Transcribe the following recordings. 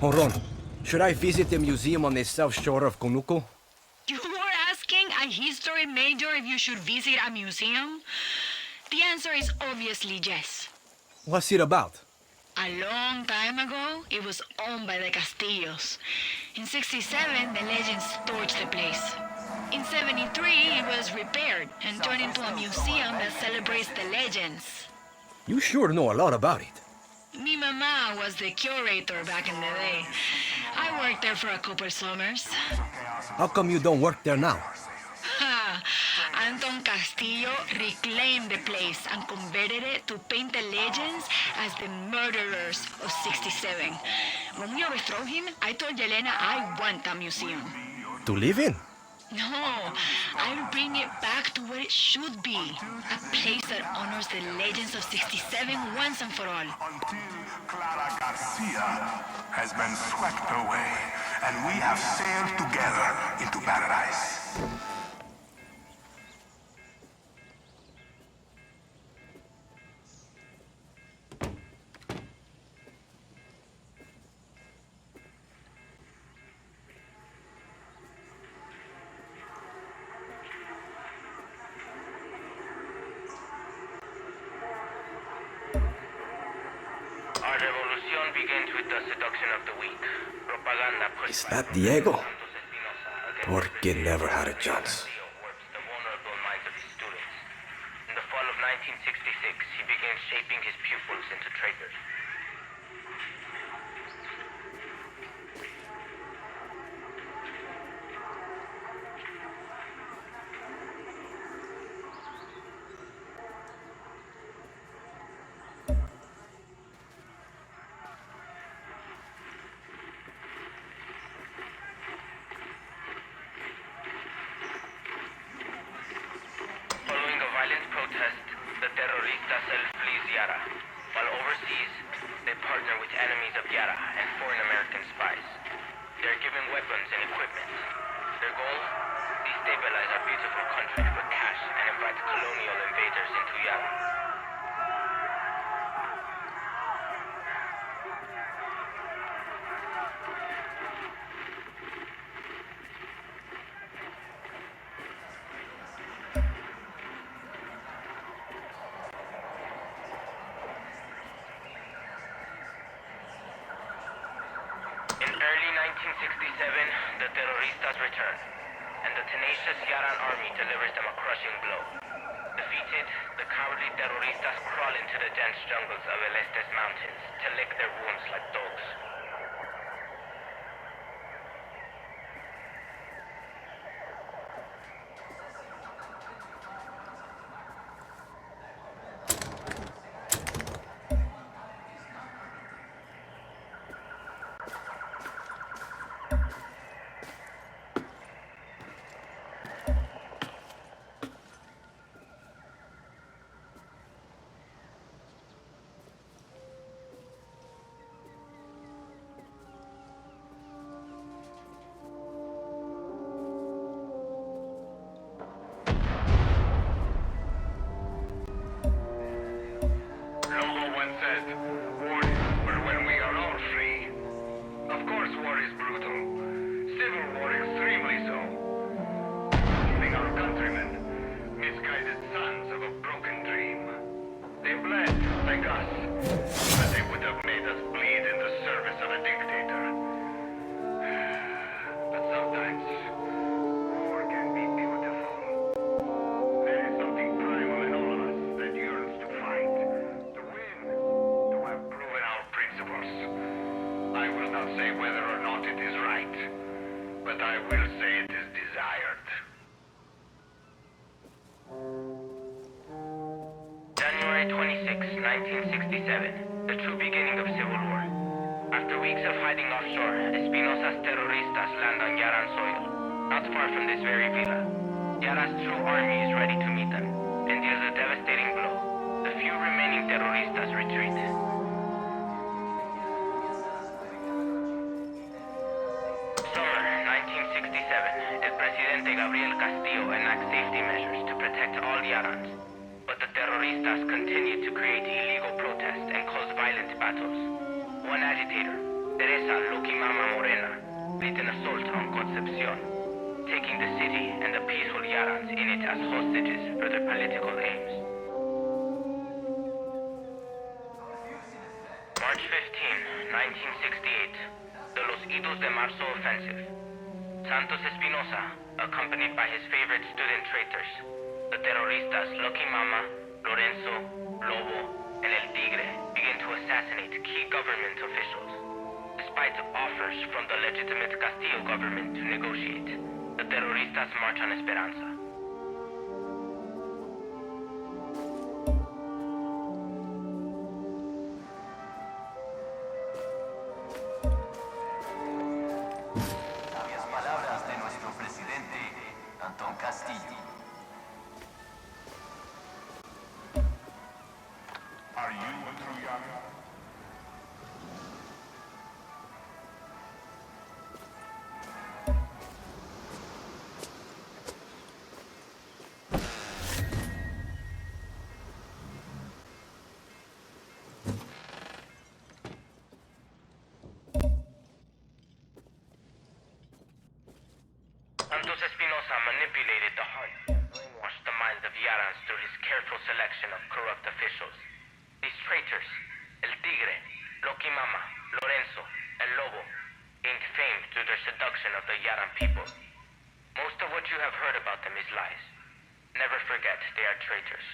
Hold on. Should I visit the museum on the south shore of Conuco? You were asking a history major if you should visit a museum? The answer is obviously yes. What's it about? A long time ago, it was owned by the Castillos. In 67, the legends torched the place. In 73, it was repaired and turned into a museum that celebrates the legends. You sure know a lot about it. Mi mama was the curator back in the day. I worked there for a couple summers. How come you don't work there now? Ha! Anton Castillo reclaimed the place and converted it to paint the legends as the murderers of 67. When we overthrew him, I told Yelena I want a museum. To live in? No, I'll bring it back to where it should be. A place that honors the legends of 67 once and for all. Until Clara Garcia has been swept away, and we have sailed together into paradise. Our revolution begins with the seduction of the weak. Propaganda pushed Is by that Diego? Santos Espinosa against Porque never had a chance. Castillo warps the vulnerable minds of his students. In the fall of 1966, he begins shaping his pupils into traitors. Following a violent protest, the terroristas flees Yara. While overseas, they partner with enemies of Yara and foreign American spies. They are given weapons and equipment. Their goal? Destabilize our beautiful country for cash and invite colonial invaders into Yara. In early 1967, the terroristas return, and the tenacious Yaran army delivers them a crushing blow. Defeated, the cowardly terroristas crawl into the dense jungles of Este's mountains to lick their wounds like dogs. Logo once said, war is over when we are all free. Of course war is brutal. Civil war extremely so. Killing our countrymen, misguided sons of a broken dream. They bled, like us, but they would have made us bleed in the service of a dictator. But sometimes, war can be beautiful. There is something primal in all of us that yearns to fight, to win, to have proven our principles. I will not say whether or not it is right, but I will say it is desired. January 26, 1967, the true beginning of civil war. After weeks of hiding offshore, Espinosa's terroristas land on Yaran soil, not far from this very villa. Yara's true army is ready to meet them, and deals a devastating blow. The few remaining terroristas retreat. Summer 1967, El Presidente Gabriel Castillo enacts safety measures to protect all Yarans. But the terroristas continue to create illegal protests and cause violent battles. One agitator, Teresa Loquimama Morena led an assault on Concepcion, taking the city and the peaceful Yarans in it as hostages for their political aims. March 15, 1968, the Los Idos de Marzo offensive. Santos Espinosa, accompanied by his favorite student traitors, the terroristas Lucky Mama, Lorenzo, Lobo, and El Tigre, began to assassinate key government officials. Despite offers from the legitimate Castillo government to negotiate, the terroristas march on Esperanza. Sabias palabras de nuestro presidente, Antón Castillo. Are you a true Yara? Santos Espinosa manipulated the hearts and brainwashed the minds of Yarans through his careful selection of corrupt officials. These traitors, El Tigre, Loki Mama, Lorenzo, and Lobo, gained fame through their seduction of the Yaran people. Most of what you have heard about them is lies. Never forget they are traitors.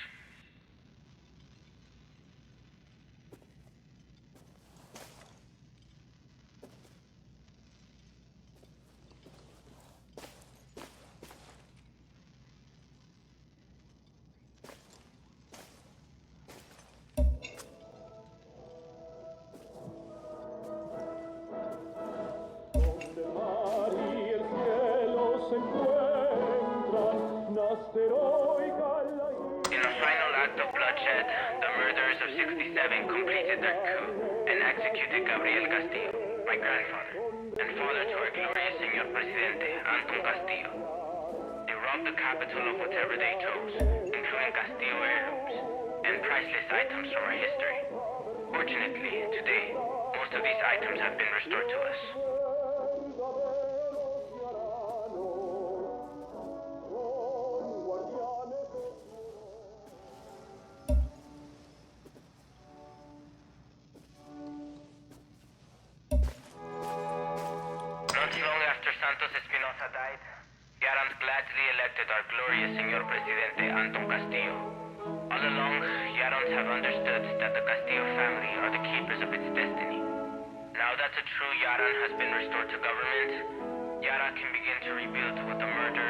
In a final act of bloodshed, the murderers of 67 completed their coup and executed Gabriel Castillo, my grandfather, and father to our glorious Señor Presidente, Antón Castillo. They robbed the capital of whatever they chose, including Castillo heirlooms and priceless items from our history. Fortunately, today, most of these items have been restored to us. Not long after Santos Espinosa died, Yarans gladly elected our glorious Señor Presidente Antón Castillo. All along, Yarans have understood that the Castillo family are the keepers of its destiny. Now that a true Yaran has been restored to government, Yara can begin to rebuild what the murder